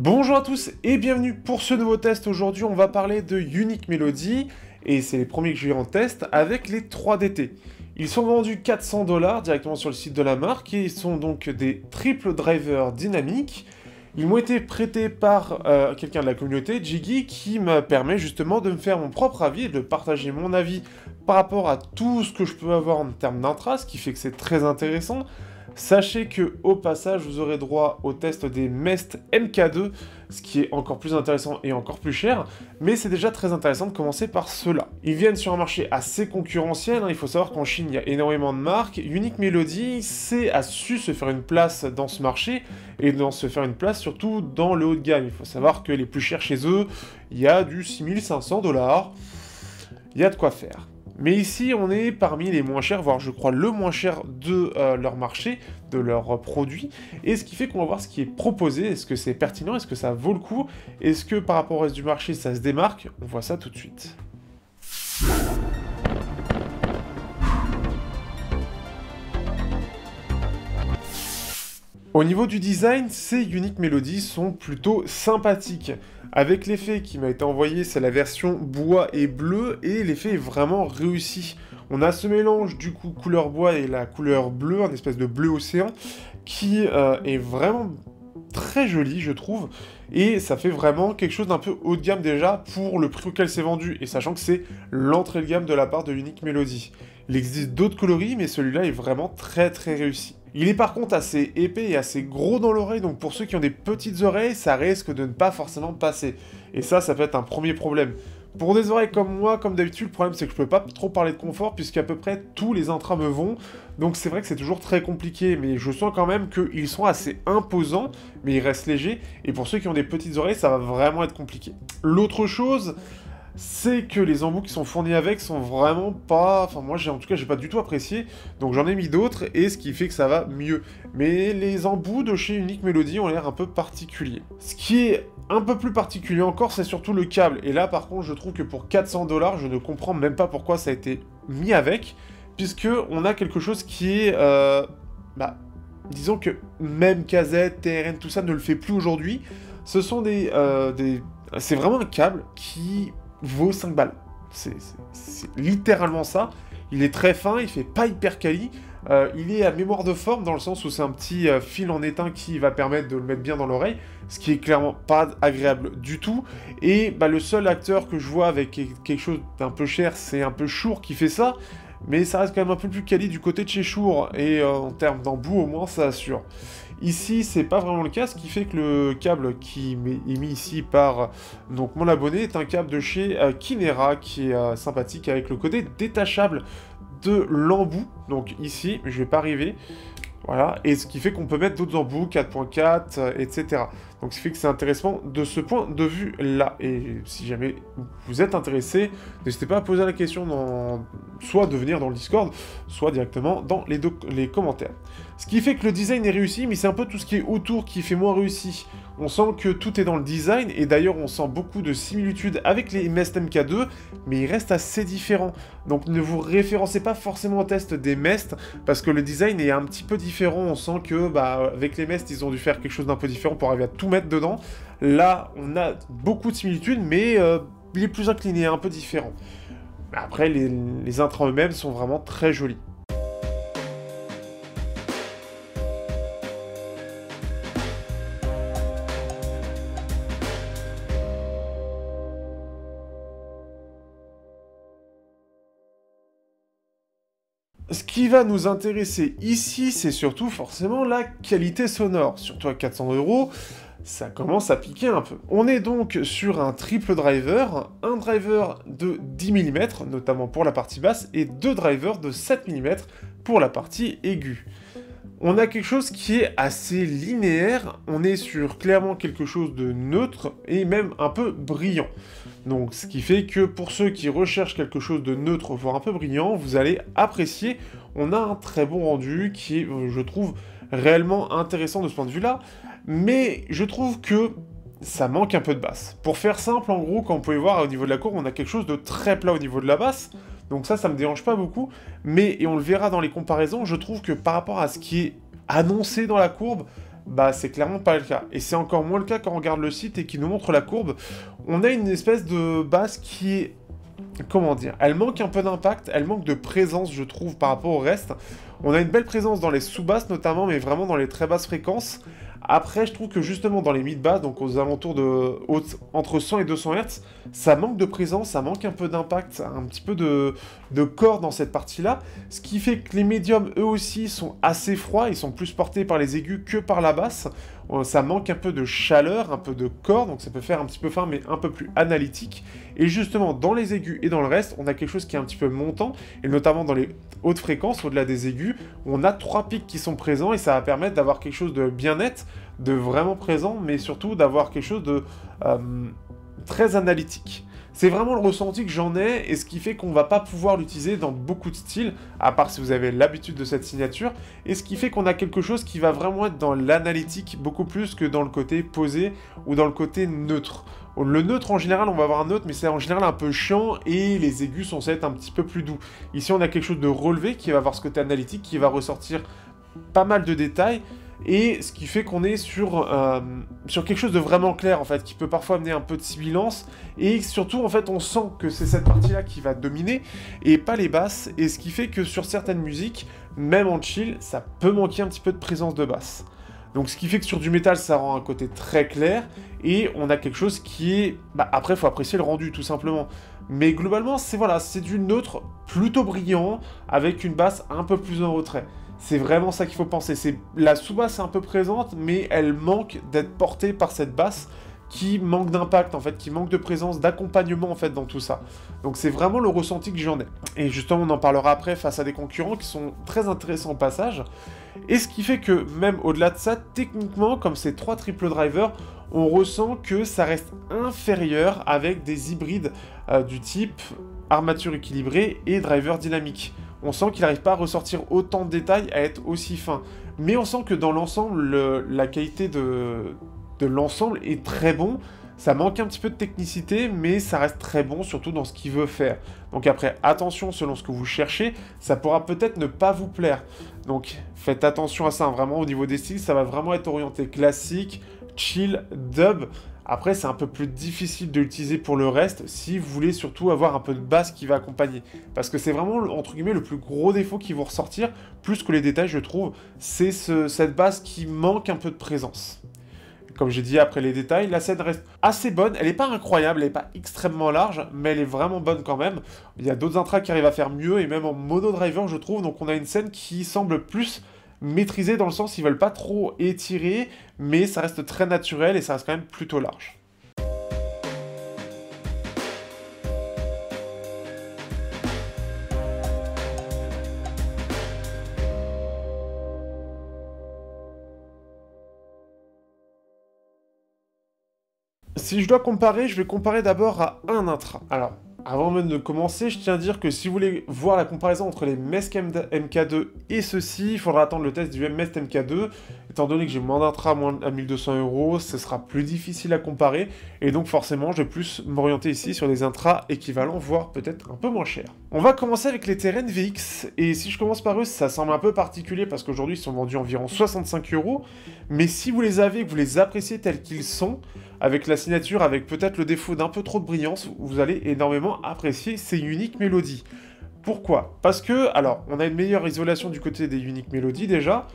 Bonjour à tous et bienvenue pour ce nouveau test. Aujourd'hui on va parler de Unique Melody et c'est les premiers que j'ai eu en test avec les 3DT. Ils sont vendus 400 $ directement sur le site de la marque et ils sont donc des triple drivers dynamiques. Ils m'ont été prêtés par quelqu'un de la communauté, Jiggy, qui me permet justement de me faire mon propre avis et de partager mon avis par rapport à tout ce que je peux avoir en termes d'intra, ce qui fait que c'est très intéressant. Sachez que au passage, vous aurez droit au test des Mest MK2, ce qui est encore plus intéressant et encore plus cher, mais c'est déjà très intéressant de commencer par cela. Ils viennent sur un marché assez concurrentiel, il faut savoir qu'en Chine, il y a énormément de marques. Unique Melody a su se faire une place dans ce marché, et se faire une place surtout dans le haut de gamme. Il faut savoir que les plus chers chez eux, il y a du 6500 $, il y a de quoi faire. Mais ici, on est parmi les moins chers, voire je crois le moins cher de leur marché, de leurs produits. Et ce qui fait qu'on va voir ce qui est proposé. Est-ce que c'est pertinent? Est-ce que ça vaut le coup? Est-ce que par rapport au reste du marché, ça se démarque? On voit ça tout de suite. Au niveau du design, ces Unique Melody sont plutôt sympathiques. Avec l'effet qui m'a été envoyé, c'est la version bois et bleu, et l'effet est vraiment réussi. On a ce mélange du coup couleur bois et la couleur bleue, un espèce de bleu océan, qui est vraiment très joli, je trouve, et ça fait vraiment quelque chose d'un peu haut de gamme déjà pour le prix auquel c'est vendu, et sachant que c'est l'entrée de gamme de la part de Unique Melody. Il existe d'autres coloris, mais celui-là est vraiment très réussi. Il est par contre assez épais et assez gros dans l'oreille, donc pour ceux qui ont des petites oreilles, ça risque de ne pas forcément passer. Et ça peut être un premier problème. Pour des oreilles comme moi, comme d'habitude, le problème c'est que je peux pas trop parler de confort, puisqu'à peu près tous les intras me vont, donc c'est vrai que c'est toujours très compliqué, mais je sens quand même qu'ils sont assez imposants, mais ils restent légers, et pour ceux qui ont des petites oreilles, ça va vraiment être compliqué. L'autre chose, c'est que les embouts qui sont fournis avec sont vraiment pas... Enfin, moi, en tout cas, j'ai pas du tout apprécié, donc j'en ai mis d'autres, et ce qui fait que ça va mieux. Mais les embouts de chez Unique Melody ont l'air un peu particuliers. Ce qui est un peu plus particulier encore, c'est surtout le câble. Et là, par contre, je trouve que pour 400 $, je ne comprends même pas pourquoi ça a été mis avec, puisque on a quelque chose qui est... disons que même KZ, TRN, tout ça ne le fait plus aujourd'hui. Ce sont c'est vraiment un câble qui vaut 5 balles. C'est littéralement ça. Il est très fin, il fait pas hyper quali. Il est à mémoire de forme dans le sens où c'est un petit fil en étain qui va permettre de le mettre bien dans l'oreille, ce qui est clairement pas agréable du tout. Et le seul acteur que je vois avec quelque chose d'un peu cher, c'est un peu Shure qui fait ça, mais ça reste quand même un peu plus quali du côté de chez Shure, et en termes d'embout au moins ça assure. Ici, c'est pas vraiment le cas, ce qui fait que le câble qui est mis ici par donc mon abonné est un câble de chez Kinera, qui est sympathique avec le côté détachable de l'embout. Donc ici, je vais pas arriver. Voilà, et ce qui fait qu'on peut mettre d'autres embouts, 4.4, etc. Donc ce qui fait que c'est intéressant de ce point de vue-là. Et si jamais vous êtes intéressé, n'hésitez pas à poser la question soit de venir dans le Discord, soit directement dans les commentaires. Ce qui fait que le design est réussi, mais c'est un peu tout ce qui est autour qui fait moins réussi. On sent que tout est dans le design, et d'ailleurs on sent beaucoup de similitudes avec les Mest MK2, mais ils restent assez différents. Donc ne vous référencez pas forcément au test des Mest, parce que le design est un petit peu différent. On sent que avec les Mest, ils ont dû faire quelque chose d'un peu différent pour arriver à tout mettre dedans. Là, on a beaucoup de similitudes, mais il est plus incliné, un peu différent. Après, les intrants eux-mêmes sont vraiment très jolis. Ce qui va nous intéresser ici, c'est surtout forcément la qualité sonore. Surtout à 400 €, ça commence à piquer un peu. On est donc sur un triple driver, un driver de 10 mm, notamment pour la partie basse, et deux drivers de 7 mm pour la partie aiguë. On a quelque chose qui est assez linéaire, on est sur clairement quelque chose de neutre, et même un peu brillant. Donc ce qui fait que pour ceux qui recherchent quelque chose de neutre, voire un peu brillant, vous allez apprécier. On a un très bon rendu qui est, je trouve, réellement intéressant de ce point de vue-là, mais je trouve que ça manque un peu de basse. Pour faire simple, en gros, comme vous pouvez voir au niveau de la courbe, on a quelque chose de très plat au niveau de la basse, donc ça me dérange pas beaucoup, mais, et on le verra dans les comparaisons, je trouve que par rapport à ce qui est annoncé dans la courbe, bah c'est clairement pas le cas. Et c'est encore moins le cas quand on regarde le site et qu'il nous montre la courbe. On a une espèce de basse qui est... Comment dire? Elle manque un peu d'impact, elle manque de présence, je trouve, par rapport au reste. On a une belle présence dans les sous-basses notamment, mais vraiment dans les très basses fréquences. Après, je trouve que justement dans les mid-basses, donc aux alentours de entre 100 et 200 Hz, ça manque de présence, ça manque un peu d'impact, un petit peu de corps dans cette partie-là. Ce qui fait que les médiums, eux aussi, sont assez froids, ils sont plus portés par les aigus que par la basse. Ça manque un peu de chaleur, un peu de corps, donc ça peut faire un petit peu fin, mais un peu plus analytique. Et justement, dans les aigus et dans le reste, on a quelque chose qui est un petit peu montant, et notamment dans les hautes fréquences, au-delà des aigus, on a 3 pics qui sont présents, et ça va permettre d'avoir quelque chose de bien net, de vraiment présent, mais surtout d'avoir quelque chose de très analytique. C'est vraiment le ressenti que j'en ai, et ce qui fait qu'on va pas pouvoir l'utiliser dans beaucoup de styles, à part si vous avez l'habitude de cette signature, et ce qui fait qu'on a quelque chose qui va vraiment être dans l'analytique, beaucoup plus que dans le côté posé, ou dans le côté neutre. Le neutre, en général, on va avoir un neutre, mais c'est en général un peu chiant, et les aigus sont censés être un petit peu plus doux. Ici, on a quelque chose de relevé, qui va avoir ce côté analytique, qui va ressortir pas mal de détails, et ce qui fait qu'on est sur quelque chose de vraiment clair, en fait, qui peut parfois amener un peu de sibilance, et surtout, en fait, on sent que c'est cette partie-là qui va dominer, et pas les basses, et ce qui fait que sur certaines musiques, même en chill, ça peut manquer un petit peu de présence de basse. Donc ce qui fait que sur du métal, ça rend un côté très clair, et on a quelque chose qui est... Bah, après, il faut apprécier le rendu, tout simplement. Mais globalement, c'est voilà, c'est du neutre plutôt brillant, avec une basse un peu plus en retrait. C'est vraiment ça qu'il faut penser. La sous-basse est un peu présente, mais elle manque d'être portée par cette basse qui manque d'impact, en fait, qui manque de présence, d'accompagnement, en fait, dans tout ça. Donc c'est vraiment le ressenti que j'en ai. Et justement, on en parlera après face à des concurrents qui sont très intéressants au passage. Et ce qui fait que, même au-delà de ça, techniquement, comme c'est 3 triple drivers, on ressent que ça reste inférieur avec des hybrides du type armature équilibrée et driver dynamique. On sent qu'il n'arrive pas à ressortir autant de détails, à être aussi fin. Mais on sent que dans l'ensemble, la qualité de l'ensemble est très bon. Ça manque un petit peu de technicité, mais ça reste très bon, surtout dans ce qu'il veut faire. Donc après, attention, selon ce que vous cherchez, ça pourra peut-être ne pas vous plaire. Donc faites attention à ça, hein. Vraiment au niveau des styles, ça va vraiment être orienté classique, chill, dub. Après, c'est un peu plus difficile de l'utiliser pour le reste, si vous voulez surtout avoir un peu de basse qui va accompagner. Parce que c'est vraiment, entre guillemets, le plus gros défaut qui vont ressortir, plus que les détails, je trouve, c'est cette basse qui manque un peu de présence. Comme j'ai dit, après les détails, la scène reste assez bonne. Elle n'est pas incroyable, elle n'est pas extrêmement large, mais elle est vraiment bonne quand même. Il y a d'autres intras qui arrivent à faire mieux, et même en mono driver, je trouve. Donc on a une scène qui semble plus maîtrisée, dans le sens ils veulent pas trop étirer, mais ça reste très naturel et ça reste quand même plutôt large. Si je dois comparer, je vais comparer d'abord à un intra. Alors, avant même de commencer, je tiens à dire que si vous voulez voir la comparaison entre les Mesk MK2 et ceci, il faudra attendre le test du Mesk MK2. Étant donné que j'ai moins d'intra à 1200 €, ce sera plus difficile à comparer. Et donc forcément, je vais plus m'orienter ici sur des intras équivalents, voire peut-être un peu moins chers. On va commencer avec les Terrain VX. Et si je commence par eux, ça semble un peu particulier parce qu'aujourd'hui, ils sont vendus environ 65 €. Mais si vous les avez, que vous les appréciez tels qu'ils sont, avec la signature, avec peut-être le défaut d'un peu trop de brillance, vous allez énormément apprécier ces Unique Melody. Pourquoi? Parce que, alors, on a une meilleure isolation du côté des Unique Melody déjà,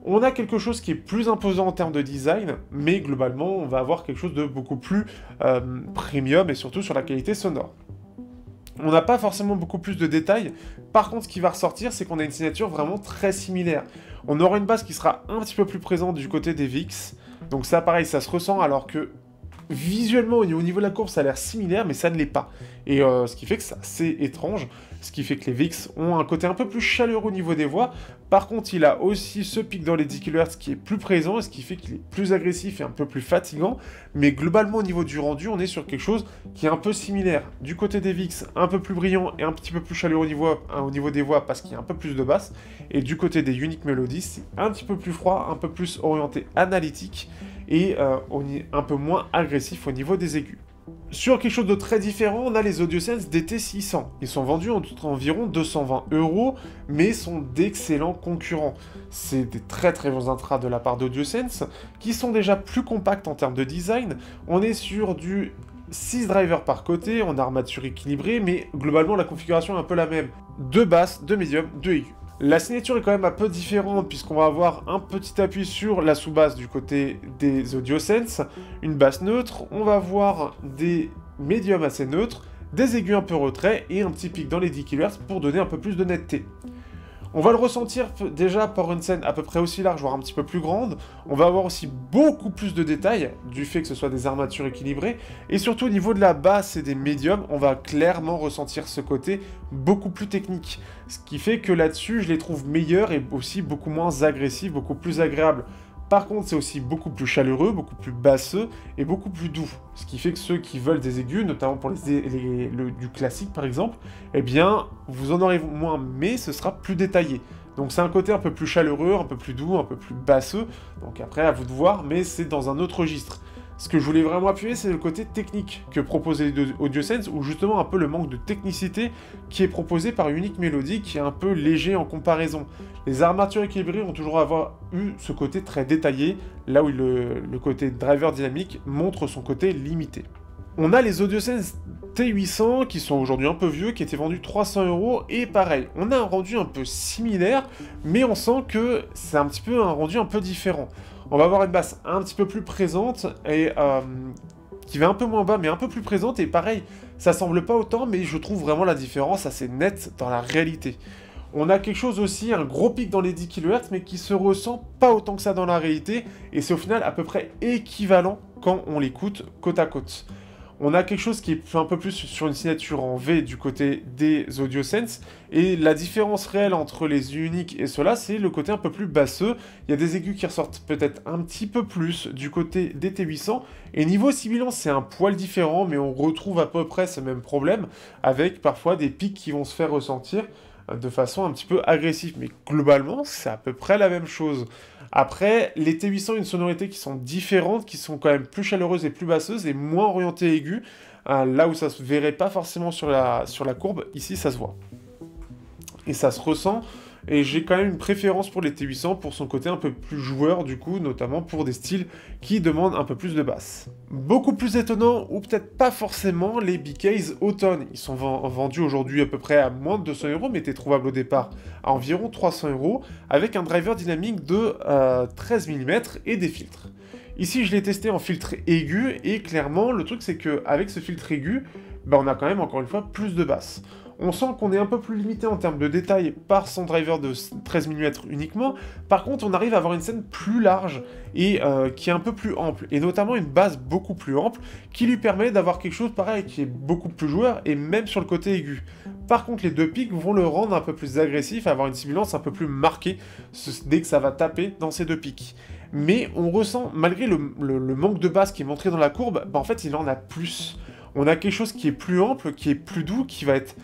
on a quelque chose qui est plus imposant en termes de design, mais globalement, on va avoir quelque chose de beaucoup plus premium, et surtout sur la qualité sonore. On n'a pas forcément beaucoup plus de détails, par contre, ce qui va ressortir, c'est qu'on a une signature vraiment très similaire. On aura une basse qui sera un petit peu plus présente du côté des VX, donc ça, pareil, ça se ressent, alors que visuellement, au niveau de la courbe, ça a l'air similaire, mais ça ne l'est pas. Et ce qui fait que c'est assez étrange, ce qui fait que les VX ont un côté un peu plus chaleureux au niveau des voix. Par contre, il a aussi ce pic dans les 10 kHz qui est plus présent, ce qui fait qu'il est plus agressif et un peu plus fatigant. Mais globalement, au niveau du rendu, on est sur quelque chose qui est un peu similaire. Du côté des VX, un peu plus brillant et un petit peu plus chaleureux au niveau des voix, parce qu'il y a un peu plus de basse. Et du côté des Unique Melody, c'est un petit peu plus froid, un peu plus orienté analytique, et un peu moins agressif au niveau des aigus. Sur quelque chose de très différent, on a les AudioSense DT600. Ils sont vendus entre environ 220 €, mais sont d'excellents concurrents. C'est des très très bons intras de la part d'AudioSense, qui sont déjà plus compacts en termes de design. On est sur du 6 drivers par côté, on a armature équilibrée, mais globalement la configuration est un peu la même. 2 basses, 2 médiums, 2 aigus. La signature est quand même un peu différente puisqu'on va avoir un petit appui sur la sous-basse du côté des AudioSense, une basse neutre, on va avoir des médiums assez neutres, des aigus un peu retrait et un petit pic dans les 10 kHz pour donner un peu plus de netteté. On va le ressentir déjà par une scène à peu près aussi large, voire un petit peu plus grande. On va avoir aussi beaucoup plus de détails, du fait que ce soit des armatures équilibrées. Et surtout au niveau de la basse et des médiums, on va clairement ressentir ce côté beaucoup plus technique. Ce qui fait que là-dessus, je les trouve meilleurs et aussi beaucoup moins agressifs, beaucoup plus agréables. Par contre, c'est aussi beaucoup plus chaleureux, beaucoup plus basseux et beaucoup plus doux. Ce qui fait que ceux qui veulent des aigus, notamment pour du classique par exemple, eh bien, vous en aurez moins, mais ce sera plus détaillé. Donc c'est un côté un peu plus chaleureux, un peu plus doux, un peu plus basseux. Donc après, à vous de voir, mais c'est dans un autre registre. Ce que je voulais vraiment appuyer, c'est le côté technique que proposait AudioSense, ou justement un peu le manque de technicité qui est proposé par Unique Melody, qui est un peu léger en comparaison. Les armatures équilibrées ont toujours eu ce côté très détaillé, là où le côté driver dynamique montre son côté limité. On a les AudioSense T800 qui sont aujourd'hui un peu vieux, qui étaient vendus 300 €, et pareil, on a un rendu un peu similaire, mais on sent que c'est un petit peu un rendu un peu différent. On va avoir une basse un petit peu plus présente, et qui va un peu moins bas, mais un peu plus présente, et pareil, ça semble pas autant, mais je trouve vraiment la différence assez nette dans la réalité. On a quelque chose aussi, un gros pic dans les 10 kHz, mais qui se ressent pas autant que ça dans la réalité, et c'est au final à peu près équivalent quand on l'écoute côte à côte. On a quelque chose qui est un peu plus sur une signature en V du côté des AudioSense, et la différence réelle entre les uniques et ceux-là, c'est le côté un peu plus basseux. Il y a des aigus qui ressortent peut-être un petit peu plus du côté des T800, et niveau sibilant, c'est un poil différent, mais on retrouve à peu près ce même problème, avec parfois des pics qui vont se faire ressentir de façon un petit peu agressive, mais globalement, c'est à peu près la même chose. Après, les T800 ont une sonorité qui sont différentes, qui sont quand même plus chaleureuses et plus basseuses, et moins orientées aiguës, là où ça se verrait pas forcément sur la courbe, ici ça se voit. Et ça se ressent, et j'ai quand même une préférence pour les T800 pour son côté un peu plus joueur du coup, notamment pour des styles qui demandent un peu plus de basse. Beaucoup plus étonnant, ou peut-être pas forcément, les BKs Automn. Ils sont vendus aujourd'hui à peu près à moins de 200 €, mais étaient trouvables au départ à environ 300 €, avec un driver dynamique de 13 mm et des filtres. Ici, je l'ai testé en filtre aigu, et clairement, le truc c'est qu'avec ce filtre aigu, on a quand même encore une fois plus de basse. On sent qu'on est un peu plus limité en termes de détails par son driver de 13 mm uniquement. Par contre, on arrive à avoir une scène plus large et qui est un peu plus ample, et notamment une base beaucoup plus ample qui lui permet d'avoir quelque chose pareil qui est beaucoup plus joueur, et même sur le côté aigu. Par contre, les deux pics vont le rendre un peu plus agressif, avoir une sibilance un peu plus marquée dès que ça va taper dans ces deux pics. Mais on ressent, malgré le manque de basse qui est montré dans la courbe, en fait il en a plus. On a quelque chose qui est plus ample, qui est plus doux, qui va être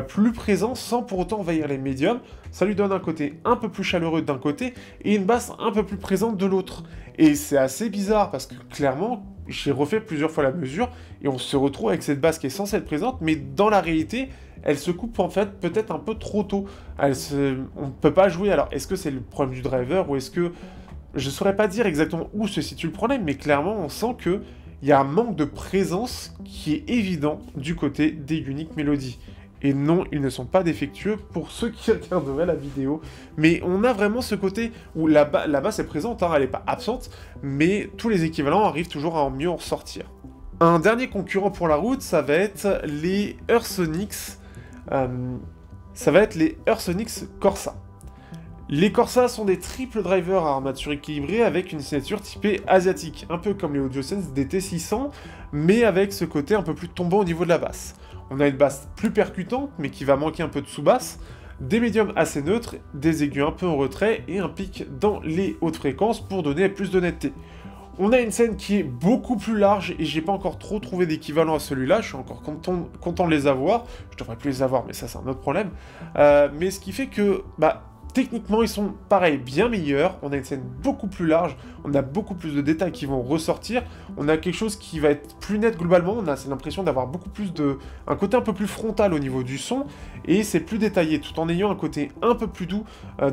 plus présent sans pour autant envahir les médiums. Ça lui donne un côté un peu plus chaleureux d'un côté et une basse un peu plus présente de l'autre. Et c'est assez bizarre parce que clairement, j'ai refait plusieurs fois la mesure et on se retrouve avec cette basse qui est censée être présente, mais dans la réalité, elle se coupe en fait peut-être un peu trop tôt. On ne peut pas jouer. Alors, est-ce que c'est le problème du driver ou est-ce que... Je ne saurais pas dire exactement où se situe le problème, mais clairement, on sent que il y a un manque de présence qui est évident du côté des Unique Melody. Et non, ils ne sont pas défectueux pour ceux qui regarderaient la vidéo. Mais on a vraiment ce côté où la basse est présente, hein, elle n'est pas absente, mais tous les équivalents arrivent toujours à en mieux en sortir. Un dernier concurrent pour la route, ça va être les Eursonix. Corsa. Les Corsa sont des triple drivers à armature équilibrée avec une signature typée asiatique, un peu comme les AudioSense DT600, mais avec ce côté un peu plus tombant au niveau de la basse. On a une basse plus percutante, mais qui va manquer un peu de sous-basse, des médiums assez neutres, des aigus un peu en retrait, et un pic dans les hautes fréquences pour donner plus de netteté. On a une scène qui est beaucoup plus large, et j'ai pas encore trop trouvé d'équivalent à celui-là, je suis encore content de les avoir, je devrais plus les avoir, mais ça c'est un autre problème, mais ce qui fait que, Techniquement, ils sont pareil, bien meilleurs, on a une scène beaucoup plus large, on a beaucoup plus de détails qui vont ressortir, on a quelque chose qui va être plus net globalement, on a l'impression d'avoir beaucoup plus un côté un peu plus frontal au niveau du son, et c'est plus détaillé, tout en ayant un côté un peu plus doux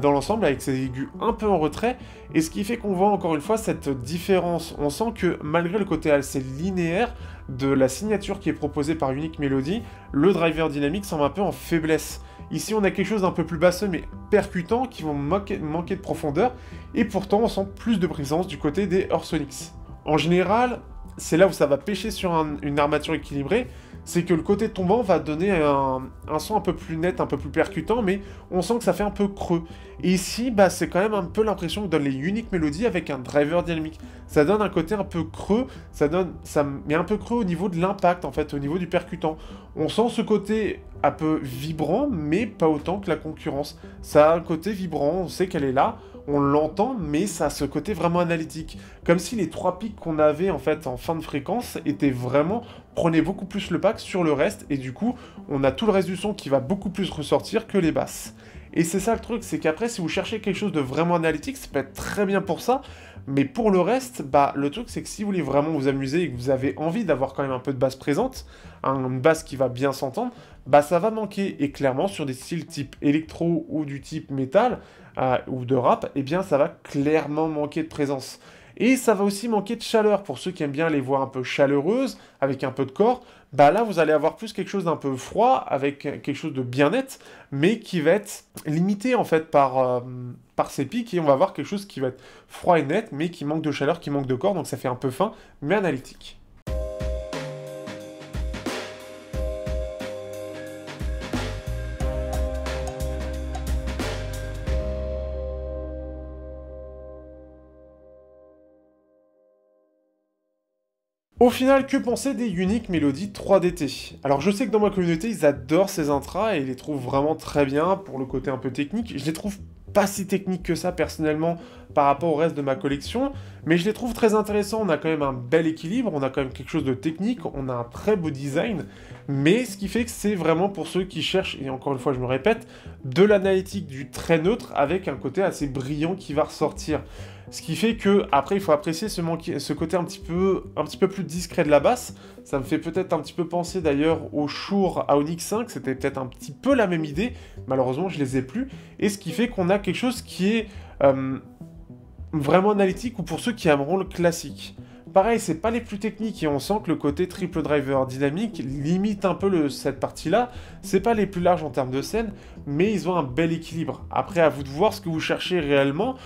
dans l'ensemble, avec ses aigus un peu en retrait, et ce qui fait qu'on voit encore une fois cette différence. On sent que malgré le côté assez linéaire de la signature qui est proposée par Unique Melody, le driver dynamique semble un peu en faiblesse. Ici, on a quelque chose d'un peu plus basseux, mais percutant, qui vont manquer de profondeur, et pourtant, on sent plus de présence du côté des Eursonics. En général, c'est là où ça va pêcher sur une armature équilibrée, c'est que le côté tombant va donner un son un peu plus net, un peu plus percutant, mais on sent que ça fait un peu creux. Et ici, bah, c'est quand même un peu l'impression que donnent les Unique Melody avec un driver dynamique. Ça donne un côté un peu creux, ça met un peu creux au niveau de l'impact, en fait, au niveau du percutant. On sent ce côté un peu vibrant, mais pas autant que la concurrence. Ça a un côté vibrant, on sait qu'elle est là, on l'entend, mais ça a ce côté vraiment analytique. Comme si les 3 pics qu'on avait en fait en fin de fréquence prenaient beaucoup plus le pack sur le reste, et du coup, on a tout le reste du son qui va beaucoup plus ressortir que les basses. Et c'est ça le truc, c'est qu'après, si vous cherchez quelque chose de vraiment analytique, ça peut être très bien pour ça, mais pour le reste, bah, le truc, c'est que si vous voulez vraiment vous amuser et que vous avez envie d'avoir quand même un peu de basse présente, une basse qui va bien s'entendre, bah ça va manquer. Et clairement, sur des styles type électro ou du type métal, ou de rap, eh bien, ça va clairement manquer de présence. Et ça va aussi manquer de chaleur. Pour ceux qui aiment bien les voix un peu chaleureuses, avec un peu de corps, bah là, vous allez avoir plus quelque chose d'un peu froid, avec quelque chose de bien net, mais qui va être limité, en fait, par ces pics, et on va avoir quelque chose qui va être froid et net, mais qui manque de chaleur, qui manque de corps, donc ça fait un peu fin, mais analytique. Au final, que penser des Unique Melody 3DT? Alors je sais que dans ma communauté, ils adorent ces intras et ils les trouvent vraiment très bien pour le côté un peu technique. Je les trouve pas si techniques que ça personnellement par rapport au reste de ma collection, mais je les trouve très intéressants. On a quand même un bel équilibre, on a quand même quelque chose de technique, on a un très beau design, mais ce qui fait que c'est vraiment pour ceux qui cherchent, et encore une fois je me répète, de l'analytique, du très neutre avec un côté assez brillant qui va ressortir. Ce qui fait que après il faut apprécier ce côté un petit peu plus discret de la basse. Ça me fait peut-être un petit peu penser d'ailleurs au Shure Aonix 5, c'était peut-être un petit peu la même idée, malheureusement je les ai plus, et ce qui fait qu'on a quelque chose qui est vraiment analytique, ou pour ceux qui aimeront le classique. Pareil, c'est pas les plus techniques, et on sent que le côté triple driver dynamique limite un peu cette partie-là. C'est pas les plus larges en termes de scène, mais ils ont un bel équilibre. Après, à vous de voir ce que vous cherchez réellement.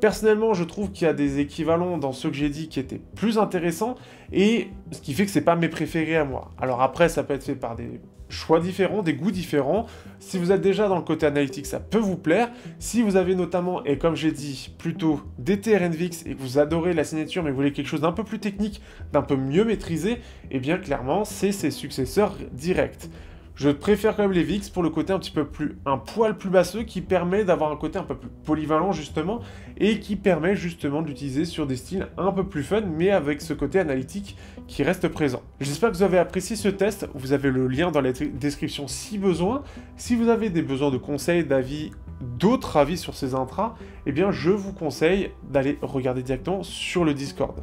Personnellement, je trouve qu'il y a des équivalents dans ceux que j'ai dit qui étaient plus intéressants, et ce qui fait que c'est pas mes préférés à moi. Alors après, ça peut être fait par des choix différents, des goûts différents. Si vous êtes déjà dans le côté analytique, ça peut vous plaire. Si vous avez notamment, et comme j'ai dit, plutôt des TR-NVX et que vous adorez la signature, mais que vous voulez quelque chose d'un peu plus technique, d'un peu mieux maîtrisé, eh bien clairement, c'est ses successeurs directs. Je préfère quand même les VX pour le côté un poil plus basseux, qui permet d'avoir un côté un peu plus polyvalent justement, et qui permet justement de l'utiliser sur des styles un peu plus fun, mais avec ce côté analytique qui reste présent. J'espère que vous avez apprécié ce test, vous avez le lien dans la description si besoin. Si vous avez des besoins de conseils, d'avis, d'autres avis sur ces intras, eh bien je vous conseille d'aller regarder directement sur le Discord.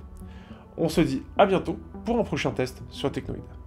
On se dit à bientôt pour un prochain test sur Technoid.